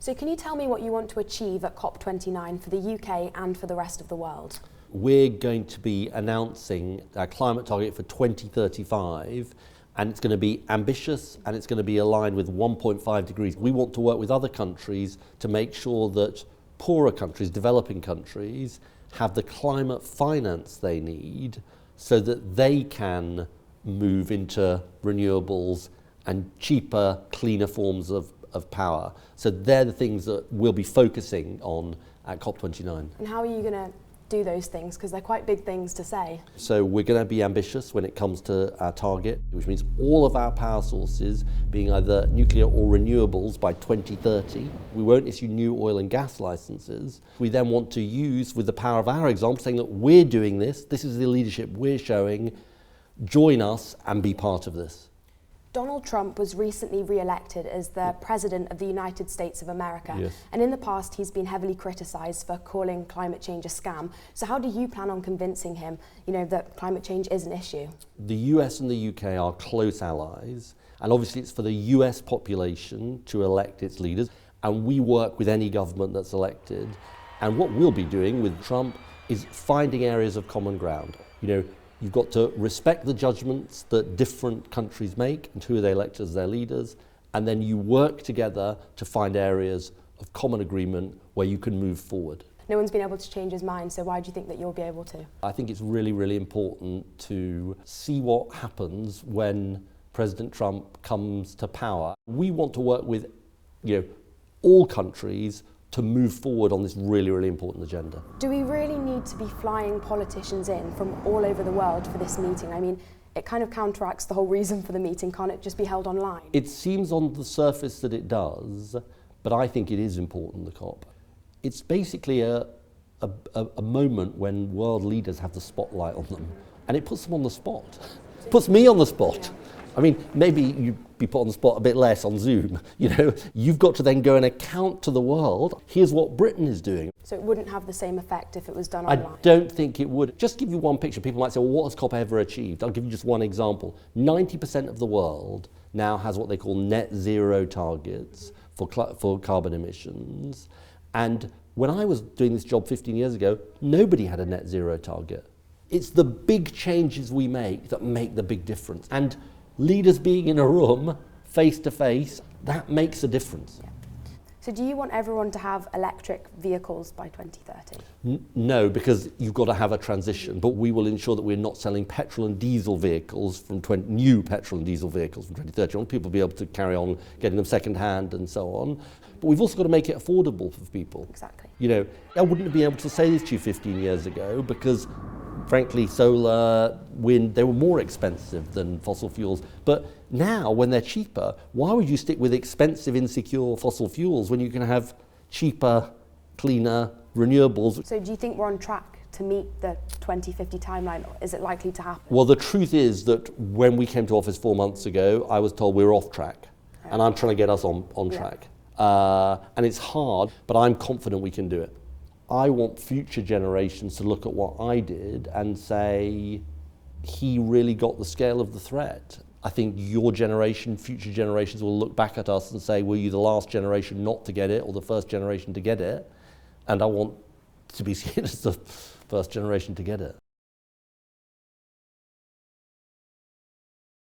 So can you tell me what you want to achieve at COP29 for the UK and for the rest of the world? We're going to be announcing our climate target for 2035, and it's going to be ambitious and it's going to be aligned with 1.5 degrees. We want to work with other countries to make sure that poorer countries, developing countries, have the climate finance they need so that they can move into renewables and cheaper, cleaner forms of power. So they're the things that we'll be focusing on at COP29. And how are you going to do those things? Because they're quite big things to say. So we're going to be ambitious when it comes to our target, which means all of our power sources being either nuclear or renewables by 2030. We won't issue new oil and gas licenses. We then want to use, with the power of our example, saying that we're doing this is the leadership we're showing, join us and be part of this. Donald Trump was recently re-elected as the President of the United States of America. Yes. And in the past, he's been heavily criticised for calling climate change a scam. So how do you plan on convincing him, that climate change is an issue? The US and the UK are close allies, and obviously it's for the US population to elect its leaders, and we work with any government that's elected. And what we'll be doing with Trump is finding areas of common ground. You've got to respect the judgments that different countries make and who they elect as their leaders, and then you work together to find areas of common agreement where you can move forward. No one's been able to change his mind, so why do you think that you'll be able to? I think it's really, really important to see what happens when President Trump comes to power. We want to work with, all countries to move forward on this really, really important agenda. Do we really need to be flying politicians in from all over the world for this meeting? I mean, it kind of counteracts the whole reason for the meeting. Can't it just be held online? It seems on the surface that it does, but I think it is important, the COP. It's basically a moment when world leaders have the spotlight on them, and it puts them on the spot. It puts me on the spot. Yeah. I mean, maybe you'd be put on the spot a bit less on Zoom. You've got to then go and account to the world. Here's what Britain is doing. So it wouldn't have the same effect if it was done I online? don't think it would. Just give you one picture. People might say, well, what has COP ever achieved? I'll give you just one example. 90% of the world now has what they call net zero targets for carbon emissions. And when I was doing this job 15 years ago, nobody had a net zero target. It's the big changes we make that make the big difference. And leaders being in a room, face to face, that makes a difference. Yeah. So do you want everyone to have electric vehicles by 2030? No, because you've got to have a transition, but we will ensure that we're not selling petrol and diesel vehicles new petrol and diesel vehicles from 2030. I want people to be able to carry on getting them second hand and so on. But we've also got to make it affordable for people. Exactly. I wouldn't have been able to say this to you 15 years ago because frankly, solar, wind, they were more expensive than fossil fuels. But now, when they're cheaper, why would you stick with expensive, insecure fossil fuels when you can have cheaper, cleaner renewables? So do you think we're on track to meet the 2050 timeline? Is it likely to happen? Well, the truth is that when we came to office 4 months ago, I was told we were off track. And I'm trying to get us on track. And it's hard, but I'm confident we can do it. I want future generations to look at what I did and say, he really got the scale of the threat. I think your generation, future generations will look back at us and say, were you the last generation not to get it or the first generation to get it? And I want to be seen as the first generation to get it.